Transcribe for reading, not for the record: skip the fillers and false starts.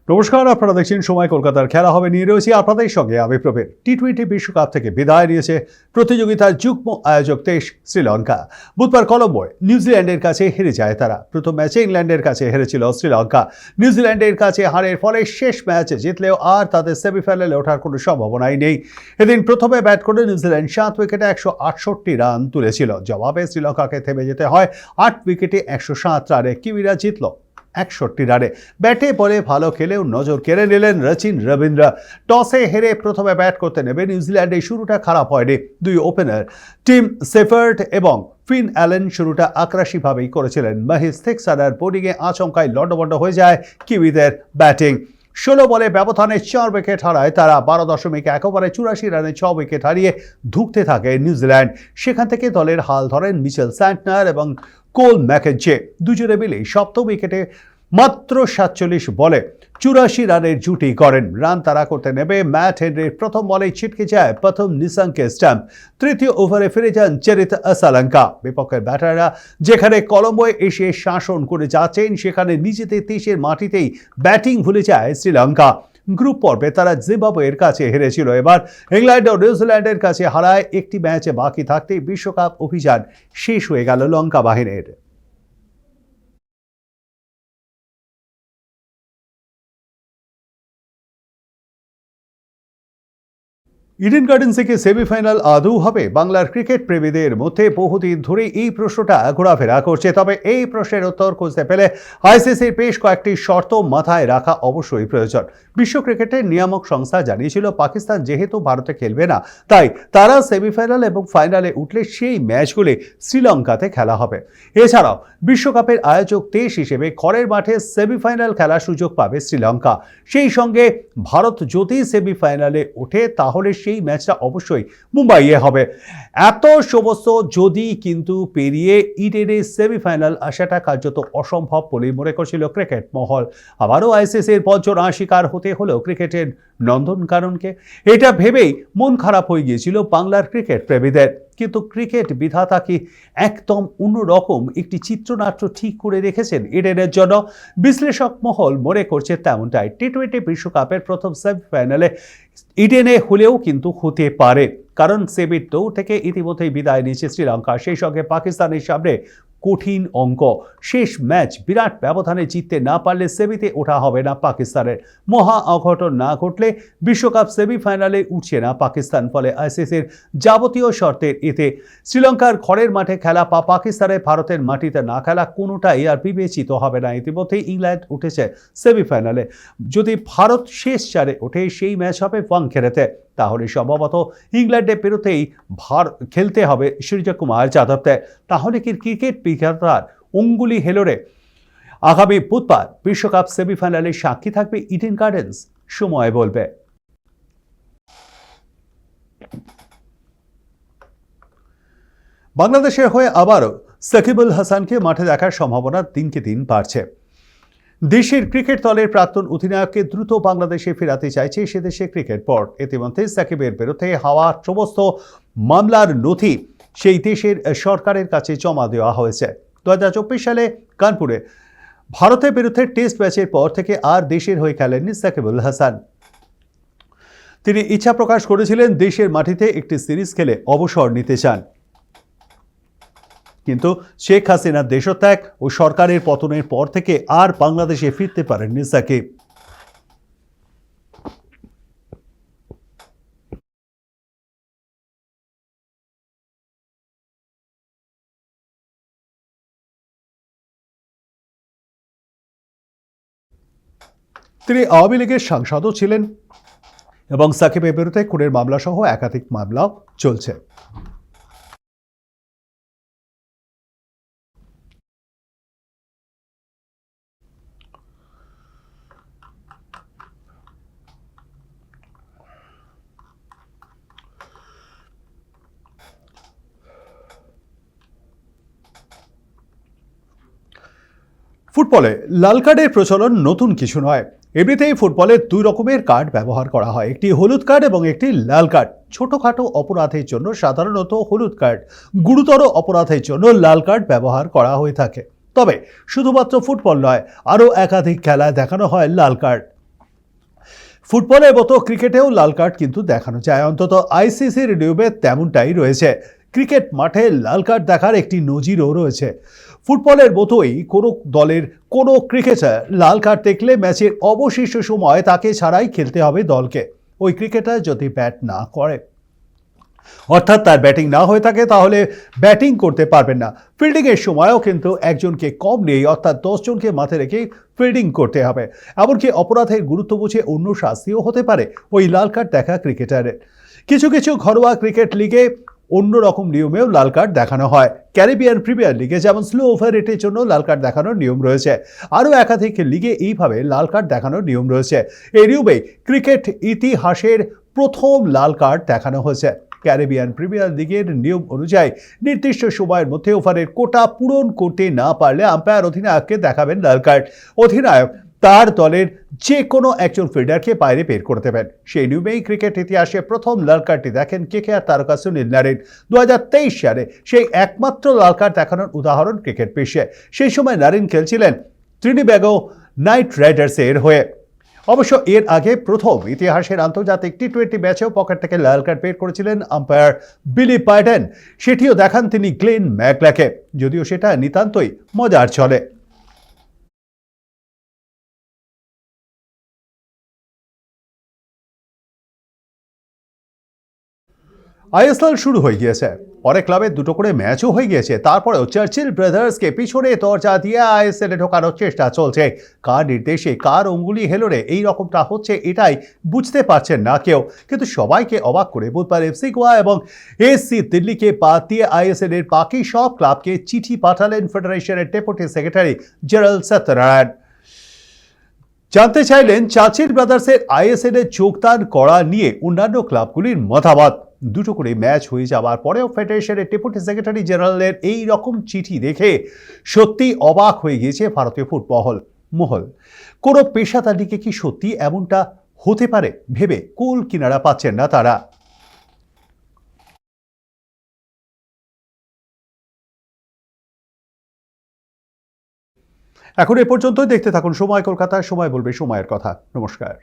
নমস্কার, আপনারা দেখছেন সময় কলকাতার খেলা হবে নিয়ে রয়েছি আপনাদের সঙ্গে আমি প্রবীর। টি-20 বিশ্বকাপ থেকে বিদায় নিয়েছে প্রতিযোগিতার যুগ্ম আয়োজক দেশ শ্রীলঙ্কা। বুধবার কলম্বোয় নিউজিল্যান্ডের কাছে হেরে যায় তারা। প্রথম ম্যাচে ইংল্যান্ডের কাছে হেরেছিল শ্রীলঙ্কা। নিউজিল্যান্ডের কাছে হারের ফলে শেষ ম্যাচ জিতলেও আর তাদের সেমিফাইনালে ওঠার কোনো সম্ভাবনাই নেই। এদিন প্রথমে ব্যাট করে নিউজিল্যান্ড 7 উইকেটে 168 রান তুলেছিল। জবাবে শ্রীলঙ্কাকে থেমে যেতে হয় 8 উইকেটে 107 রানে। কিউইরা জিতল 61 রানে। ব্যাটে বলে ভালো খেলেও নজর কেড়ে নিলেন রচিন রবীন্দ্র। টসে হেরে প্রথমে ব্যাট করতে নেবে নিউজিল্যান্ডের শুরুটা খারাপ হয়নি। দুই ওপেনার টিম সেফার্ট এবং ফিন অ্যালেন শুরুটা আক্রাসীভাবেই করেছিলেন। মহিস থিক্সারার বোলিংয়ে আচমকায় লন্ডভন্ড হয়ে যায় কিউইদের ব্যাটিং। 16 বলে ব্যবধানে 4 উইকেট হারায় তারা। 12.1 রানে 6 উইকেট হারিয়ে ধুঁকতে থাকে নিউজিল্যান্ড। সেখান থেকে দলের হাল ধরেন মিচেল স্যান্টনার এবং কোল ম্যাকেঞ্জে। দুজনে মিলে সপ্তম উইকেটে মাত্র 47 বলে 84 রানের জুটি করেন। রান তারা করতে নেবে ম্যাট হেনরির প্রথম বলেই ছিটকে যায় প্রথম নিসাঙ্কে স্ট্যাম্প। তৃতীয় ওভারে ফিরে যান চেরিত আসালাঙ্কা। বিপক্ষের ব্যাটাররা যেখানে কলম্বোয় এসে শাসন করে যাচ্ছেন, সেখানে নিজেদের দেশের মাটিতেই ব্যাটিং ভুলে যায় শ্রীলঙ্কা। গ্রুপ পর্বে তারা জিম্বাবুয়ের কাছে হেরেছিল। এবার ইংল্যান্ড ও নিউজিল্যান্ডের কাছে হারায় একটি ম্যাচে বাকি থাকতেই বিশ্বকাপ অভিযান শেষ হয়ে গেল লঙ্কা বাহিনীর। ইডেন গার্ডেন্স থেকে সেমিফাইনাল আদৌ হবে? বাংলার ক্রিকেট প্রেমীদের মধ্যে বহুদিন ধরে এই প্রশ্নটা ঘোরাফেরা করছে। তবে এই প্রশ্নের উত্তর খুঁজতে পেলে আইসিসির বেশ কয়েকটি শর্ত মাথায় রাখা অবশ্যই প্রয়োজন। বিশ্ব ক্রিকেটের নিয়ামক সংস্থা জানিয়েছিল পাকিস্তান যেহেতু ভারতে খেলবে না, তাই তারা সেমিফাইনাল এবং ফাইনালে উঠলে সেই ম্যাচগুলি শ্রীলঙ্কাতে খেলা হবে। এছাড়াও বিশ্বকাপের আয়োজক দেশ হিসেবে ঘরের মাঠে সেমিফাইনাল খেলার সুযোগ পাবে শ্রীলঙ্কা। সেই সঙ্গে ভারত যদি সেমিফাইনালে ওঠে তাহলে সেই ম্যাচটা অবশ্যই মুম্বাইয়ে হবে। এত সমস্ত যদি কিন্তু পেরিয়ে ইডেনে সেমিফাইনাল আসাটা কার্যত অসম্ভব বলেই মনে করছিল ক্রিকেট মহল। আবারও আইসিসির বঞ্চনা শিকার হতে হলো ক্রিকেটের নন্দনকাননকে। এটা ভেবেই মন খারাপ হয়ে গিয়েছিল বাংলার ক্রিকেট প্রেমীদের। কিন্তু ক্রিকেট বিধাতা কি একদম অন্যরকম একটি চিত্রনাট্য ঠিক করে রেখেছেন ইডেনের জন্য? বিশ্লেষক মহল মনে করছে তেমনটাই। টি-20 বিশ্বকাপের প্রথম সেমিফাইনালে ইডেনে হলেও কিন্তু হতে পারে, কারণ সেমির দৌড় থেকে ইতিমধ্যেই বিদায় নিয়েছে শ্রীলঙ্কা। সেই সঙ্গে পাকিস্তানের সামনে কঠিন অঙ্ক। শেষ ম্যাচ বিরাট ব্যবধানে জিততে না পারলে সেমিতে ওঠা হবে না পাকিস্তানের। মহা অঘটন না ঘটলে বিশ্বকাপ সেমিফাইনালে উঠছে না পাকিস্তান। ফলে আইসিসির যাবতীয় শর্তের এতে শ্রীলঙ্কার ঘরের মাঠে খেলা বা পাকিস্তানের ভারতের মাটিতে না খেলা কোনোটাই আর বিবেচিত হবে না। ইতিমধ্যেই ইংল্যান্ড উঠেছে সেমিফাইনালে। যদি ভারত শেষ চারে ওঠে সেই ম্যাচ হবে ওয়াংখেড়েতে। তাহলে সম্ভবত ইংল্যান্ডের বিরুদ্ধেই খেলতে হবে সূর্যকুমার যাদবদের। তাহলে কি ক্রিকেট বিধাতার অঙ্গুলি হেলরে আগামী বুধবার বিশ্বকাপ সেমিফাইনালে সাক্ষী থাকবে ইডেন গার্ডেন্স? সময় বলবে। বাংলাদেশের হয়ে আবারও সাকিব আল হাসানকে মাঠে দেখার সম্ভাবনা দিনকে দিন বাড়ছে। দেশের ক্রিকেট দলের প্রাক্তন অধিনায়ককে দ্রুত বাংলাদেশে ফেরাতে চাইছে সে দেশের ক্রিকেট বোর্ড। ইতিমধ্যে সাকিবের বিরুদ্ধে হওয়া সমস্ত মামলার নথি সেই দেশের সরকারের কাছে জমা দেওয়া হয়েছে। 2024 সালে কানপুরে ভারতের বিরুদ্ধে টেস্ট ম্যাচের পর থেকে আর দেশের হয়ে খেলেননি সাকিব আল হাসান। তিনি ইচ্ছা প্রকাশ করেছিলেন দেশের মাটিতে একটি সিরিজ খেলে অবসর নিতে চান, কিন্তু শেখ হাসিনার দেশত্যাগ ও সরকারের পতনের পর থেকে আর বাংলাদেশে ফিরতে পারেননি সাকিব। তিনি আওয়ামী লীগের সাংসদও ছিলেন এবং সাকিবের বিরুদ্ধে খুনের মামলা সহ একাধিক মামলাও চলছে। ফুটবলে লাল কার্ডের প্রচলন নতুন কিছু নয়। এমনিতেই ফুটবলে দুই রকমের কার্ড ব্যবহার করা হয়, একটি হলুদ কার্ড এবং একটি লাল কার্ড। ছোটখাটো অপরাধের জন্য সাধারণত হলুদ কার্ড, গুরুতর অপরাধের জন্য লাল কার্ড ব্যবহার করা হয়ে থাকে। তবে শুধুমাত্র ফুটবল নয়, আরও একাধিক খেলায় দেখানো হয় লাল কার্ড। ফুটবলের মতো ক্রিকেটেও লাল কার্ড কিন্তু দেখানো যায়, অন্তত আইসিসির নিয়মে তেমনটাই রয়েছে। ক্রিকেট মাঠে লাল কার্ড দেখার একটি নজিরও রয়েছে। ফুটবলের মতোই কোনো দলের কোনো ক্রিকেটার লাল কার্ড দেখলে ম্যাচের অবশিষ্ট সময় তাকে ছাড়াই খেলতে হবে দলকে। ওই ক্রিকেটার যদি ব্যাট না করে, অর্থাৎ তার ব্যাটিং না হয়ে থাকে, তাহলে ব্যাটিং করতে পারবেন না। ফিল্ডিংয়ের সময়ও কিন্তু একজনকে কম নেই, অর্থাৎ 10 জনকে মাথায় রেখেই ফিল্ডিং করতে হবে। এমনকি অপরাধের গুরুত্ব বুঝে অন্য শাস্তিও হতে পারে ওই লাল কার্ড দেখা ক্রিকেটারের। কিছু কিছু ঘরোয়া ক্রিকেট লিগে অন্য রকম নিয়মেও লাল কার্ড দেখানো হয়। ক্যারিবিয়ান প্রিমিয়ার লিগে যেমন স্লো ওভার রেটের জন্য লাল কার্ড দেখানোর নিয়ম রয়েছে। আরও একাধিক লিগে এইভাবে লাল কার্ড দেখানোর নিয়ম রয়েছে। এই নিয়মে ক্রিকেট ইতিহাসের প্রথম লাল কার্ড দেখানো হয়েছে। ক্যারিবিয়ান প্রিমিয়ার লিগের নিয়ম অনুযায়ী নির্দিষ্ট সময়ের মধ্যে ওভারের কোটা পূরণ করতে না পারলে আম্পায়ার অধিনায়ককে দেখাবেন লাল কার্ড। অধিনায়ক তার দলের যে কোনো একজন ফিল্ডারকে বাইরে বের করে দেবেন। সেই নিয়মেই ক্রিকেট ইতিহাসে প্রথম লাল কার্ডটি দেখেন কেকেআর তারকা সুনীল নারিন। 2023 সালে সেই একমাত্র লাল কার্ড দেখানোর উদাহরণ ক্রিকেট বিশ্বে। সেই সময় নারিন খেলছিলেন ত্রিনিব্যাগো নাইট রাইডার্সের হয়ে। অবশ্য এর আগে প্রথম ইতিহাসের আন্তর্জাতিক টি-20 ম্যাচেও পকেট থেকে লাল কার্ড বের করেছিলেন আম্পায়ার বিলি পাইডেন। সেটিও দেখান তিনি গ্লেন ম্যাকগ্রাকে, যদিও সেটা নিতান্তই মজার চলে। আইএসএল শুরু হয়ে গিয়েছে, পরে ক্লাবের দুটো করে ম্যাচও হয়ে গিয়েছে। তারপরেও চার্চিল ব্রাদার্সকে পিছনে দরজা দিয়ে আইএসএল এ ঢোকানোর চেষ্টা চলছে। কার নির্দেশে, কার অঙ্গুলি হেলরে এই রকমটা হচ্ছে, এটাই বুঝতে পারছেন না কেউ। কিন্তু সবাইকে অবাক করে বুধবার এফসি গোয়া এবং এসসি দিল্লিকে বাদ দিয়ে আইএসএল এর বাকি সব ক্লাবকে চিঠি পাঠালেন ফেডারেশনের ডেপুটি সেক্রেটারি জেরাল্ড সত্যনারায়ণ। জানতে চাইলেন চার্চিল ব্রাদার্সের আইএসএল এ যোগদান করা নিয়ে অন্যান্য ক্লাবগুলির মতামত। দুটো করে ম্যাচ হয়ে যাওয়ার পরেও ফেডারেশনের ডেপুটি সেক্রেটারি জেনারেলের এই রকম চিঠি দেখে সত্যি অবাক হয়ে গিয়েছে ভারতীয় ফুটবল মহল। কোনো পেশাদার লিগে কি সত্যি এমনটা হতে পারে ভেবে কুল কিনারা পাচ্ছেন না তারা। এখন এ পর্যন্ত, দেখতে থাকুন সময় কলকাতা। সময় বলবে সময়ের কথা। নমস্কার।